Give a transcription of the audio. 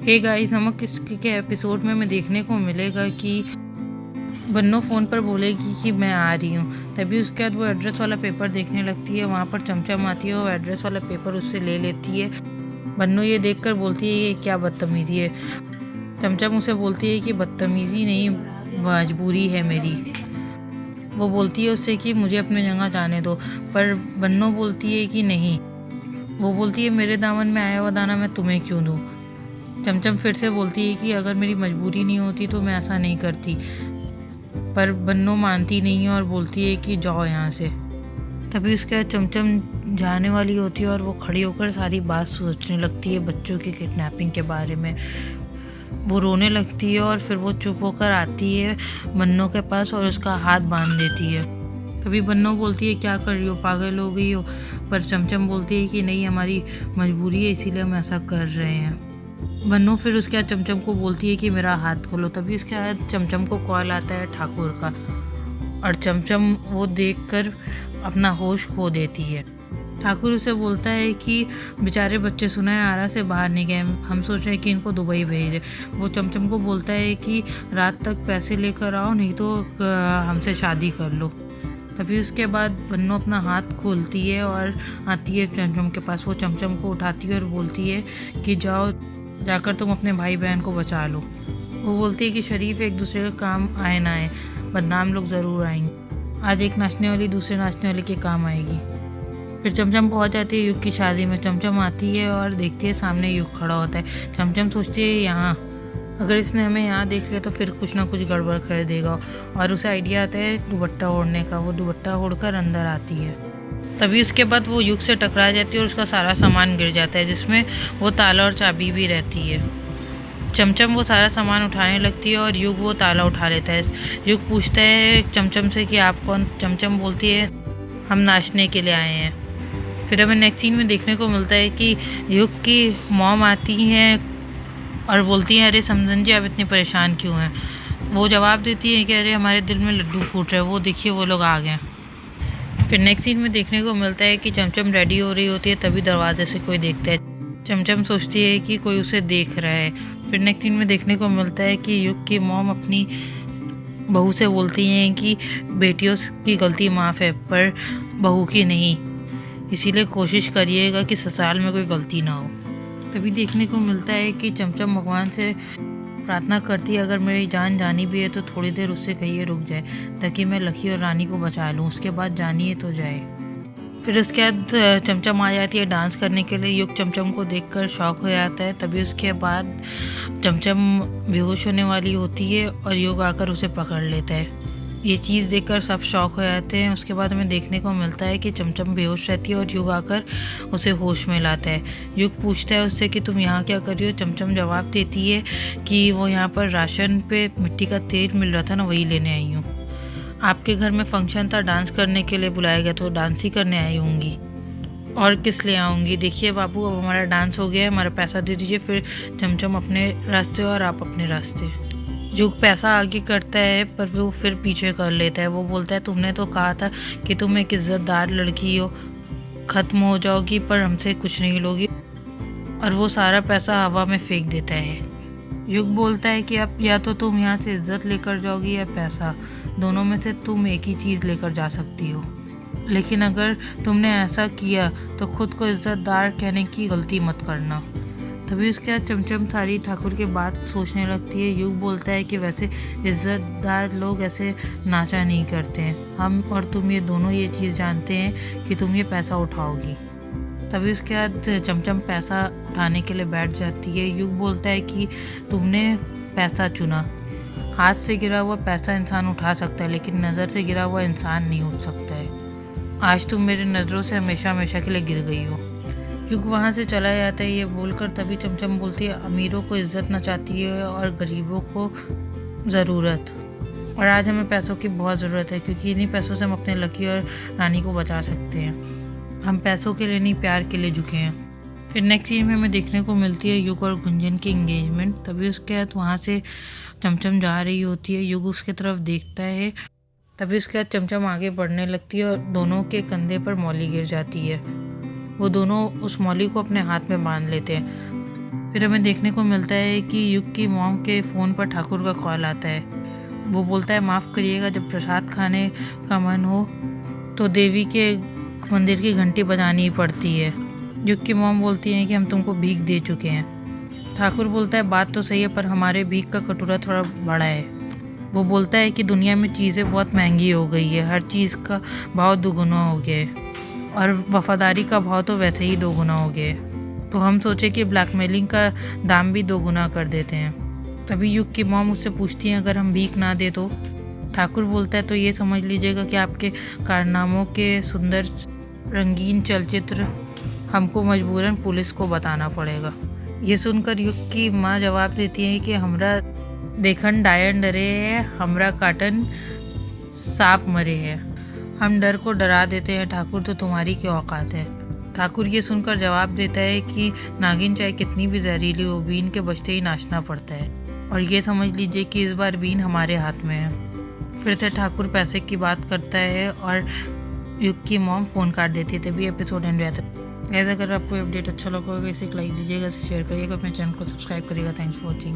Hey guys, नमक किसके के एपिसोड में हमें देखने को मिलेगा कि बन्नो फ़ोन पर बोलेगी कि मैं आ रही हूँ। तभी उसके बाद वो एड्रेस वाला पेपर देखने लगती है। वहाँ पर चमचम आती है, वो एड्रेस वाला पेपर उससे ले लेती है। बन्नो ये देखकर बोलती है ये क्या बदतमीज़ी है। चमचम उसे बोलती है कि बदतमीज़ी नहीं, मजबूरी है मेरी। वो बोलती है उससे कि मुझे अपनी जगह जाने दो, पर बन्नो बोलती है कि नहीं। वो बोलती है मेरे दामन में आया हुआ दाना मैं तुम्हें क्यों दूँ। चमचम फिर से बोलती है कि अगर मेरी मजबूरी नहीं होती तो मैं ऐसा नहीं करती, पर बन्नो मानती नहीं है और बोलती है कि जाओ यहाँ से। तभी उसके बाद चमचम जाने वाली होती है और वो खड़ी होकर सारी बात सोचने लगती है बच्चों की किडनैपिंग के बारे में। वो रोने लगती है और फिर वो चुप होकर आती है बन्नो के पास और उसका हाथ बांध देती है। तभी बन्नो बोलती है क्या कर रही हो, पागल हो गई हो। पर चमचम बोलती है कि नहीं, हमारी मजबूरी है इसीलिए हम ऐसा कर रहे हैं। बन्नो फिर उसके बाद चमचम को बोलती है कि मेरा हाथ खोलो। तभी उसके बाद चमचम को कॉल आता है ठाकुर का और चमचम वो देखकर अपना होश खो देती है। ठाकुर उसे बोलता है कि बेचारे बच्चे सुना है आरा से बाहर नहीं गए, हम सोच रहे हैं कि इनको दुबई भेज दे। वो चमचम को बोलता है कि रात तक पैसे लेकर आओ, नहीं तो हमसे शादी कर लो। तभी उसके बाद बन्नो अपना हाथ खोलती है और आती है चमचम के पास। वो चमचम को उठाती है और बोलती है कि जाओ, जाकर तुम अपने भाई बहन को बचा लो। वो बोलती है कि शरीफ एक दूसरे का काम आए ना आए, बदनाम लोग ज़रूर आएंगे। आज एक नाचने वाली दूसरे नाचने वाले के काम आएगी। फिर चमचम पहुंच जाती है युग की शादी में। चमचम आती है और देखती है सामने युग खड़ा होता है। चमचम सोचती है यहाँ अगर इसने हमें यहाँ देख लिया तो फिर कुछ ना कुछ गड़बड़ कर देगा और उसे आइडिया आता है दुपट्टा ओढ़ने का। वो दुपट्टा ओढ़कर अंदर आती है। तभी उसके बाद वो युग से टकरा जाती है और उसका सारा सामान गिर जाता है, जिसमें वो ताला और चाबी भी रहती है। चमचम वो सारा सामान उठाने लगती है और युग वो ताला उठा लेता है। युग पूछता है चमचम से कि आप कौन। चमचम बोलती है हम नाचने के लिए आए हैं। फिर हमें नेक्स्ट सीन में देखने को मिलता है कि युग की मॉम आती हैं और बोलती हैं अरे समझन जी आप इतनी परेशान क्यों हैं। वो जवाब देती है कि अरे हमारे दिल में लड्डू फूट रहे हैं, वो देखिए वो लोग आ गए। फिर नेक्स्ट सीन में देखने को मिलता है कि चमचम रेडी हो रही होती है, तभी दरवाजे से कोई देखता है। चमचम सोचती है कि कोई उसे देख रहा है। फिर नेक्स्ट सीन में देखने को मिलता है कि युग की मॉम अपनी बहू से बोलती हैं कि बेटियों की गलती माफ़ है पर बहू की नहीं, इसीलिए कोशिश करिएगा कि ससुराल में कोई गलती ना हो। तभी देखने को मिलता है कि चमचम भगवान से प्रार्थना करती है अगर मेरी जान जानी भी है तो थोड़ी देर उससे कहिए रुक जाए, ताकि मैं लकी और रानी को बचा लूँ, उसके बाद जानिए तो जाए। फिर उसके बाद चमचम आ जाती है डांस करने के लिए। युग चमचम को देखकर शॉक हो जाता है। तभी उसके बाद चमचम बेहोश होने वाली होती है और युग आकर उसे पकड़ लेता है। ये चीज़ देखकर सब शॉक हो जाते हैं। उसके बाद हमें देखने को मिलता है कि चमचम बेहोश रहती है और युग आकर उसे होश में लाता है। युग पूछता है उससे कि तुम यहाँ क्या कर रही हो। चमचम जवाब देती है कि वो यहाँ पर राशन पे मिट्टी का तेल मिल रहा था ना, वही लेने आई हूँ। आपके घर में फंक्शन था, डांस करने के लिए बुलाया गया, तो डांस ही करने आई होंगी, और किस ले आऊँगी। देखिए बाबू अब हमारा डांस हो गया है, हमारा पैसा दे दीजिए। फिर चमचम अपने रास्ते और आप अपने रास्ते। युग पैसा आगे करता है पर वो फिर पीछे कर लेता है। वो बोलता है तुमने तो कहा था कि तुम एक इज्जतदार लड़की हो, ख़त्म हो जाओगी पर हमसे कुछ नहीं लोगी, और वो सारा पैसा हवा में फेंक देता है। युग बोलता है कि अब या तो तुम यहाँ से इज्जत लेकर जाओगी या पैसा, दोनों में से तुम एक ही चीज़ लेकर जा सकती हो, लेकिन अगर तुमने ऐसा किया तो खुद को इज्जतदार कहने की गलती मत करना। तभी उसके बाद चमचम सारी ठाकुर की बात सोचने लगती है। युग बोलता है कि वैसे इज्जतदार लोग ऐसे नाचा नहीं करते हैं, हम और तुम ये दोनों ये चीज़ जानते हैं कि तुम ये पैसा उठाओगी। तभी उसके बाद चमचम पैसा उठाने के लिए बैठ जाती है। युग बोलता है कि तुमने पैसा चुना, हाथ से गिरा हुआ पैसा इंसान उठा सकता है लेकिन नज़र से गिरा हुआ इंसान नहीं उठ सकता है। आज तुम मेरी नज़रों से हमेशा हमेशा के लिए गिर गई हो। युग वहाँ से चला जाता है ये बोलकर। तभी चमचम बोलती है अमीरों को इज्जत न चाहती है और गरीबों को ज़रूरत, और आज हमें पैसों की बहुत ज़रूरत है क्योंकि इन्हीं पैसों से हम अपने लकी और रानी को बचा सकते हैं। हम पैसों के लिए नहीं, प्यार के लिए झुके हैं। फिर नेक्स्ट सीन में हमें देखने को मिलती है युग और गुंजन की एंगेजमेंट। तभी उसके बाद वहाँ से चमचम जा रही होती है। युग उसके तरफ देखता है। तभी उसके बाद चमचम आगे बढ़ने लगती है और दोनों के कंधे पर मौली गिर जाती है। वो दोनों उस मौली को अपने हाथ में बांध लेते हैं। फिर हमें देखने को मिलता है कि युग की मॉम के फ़ोन पर ठाकुर का कॉल आता है। वो बोलता है माफ़ करिएगा, जब प्रसाद खाने का मन हो तो देवी के मंदिर की घंटी बजानी ही पड़ती है। युग की मॉम बोलती है कि हम तुमको भीख दे चुके हैं। ठाकुर बोलता है बात तो सही है, पर हमारे भीख का कटोरा थोड़ा बड़ा है। वो बोलता है कि दुनिया में चीज़ें बहुत महंगी हो गई है, हर चीज़ का भाव दोगुना हो गया है और वफादारी का भाव तो वैसे ही दोगुना हो गया है। तो हम सोचे कि ब्लैकमेलिंग का दाम भी दोगुना कर देते हैं। तभी युग की मॉम उससे पूछती हैं अगर हम भीख ना दे तो। ठाकुर बोलता है तो ये समझ लीजिएगा कि आपके कारनामों के सुंदर रंगीन चलचित्र हमको मजबूरन पुलिस को बताना पड़ेगा। ये सुनकर युग की माँ जवाब देती है कि हमरा देखन डायन डरे है, हमरा काटन सांप मरे है। हम डर को डरा देते हैं ठाकुर, तो तुम्हारी क्या औकात है। ठाकुर ये सुनकर जवाब देता है कि नागिन चाहे कितनी भी जहरीली हो, बीन के बचते ही नाचना पड़ता है। और ये समझ लीजिए कि इस बार बीन हमारे हाथ में है। फिर से ठाकुर पैसे की बात करता है और युग की मॉम फ़ोन काट देती है। तभी एपिसोड एंड रहता है। ऐसा अगर आपको अपडेट अच्छा लगा होगा इसे लाइक दीजिएगा, इसे शेयर करिएगा, अपने चैनल को सब्सक्राइब करिएगा। Thanks for watching.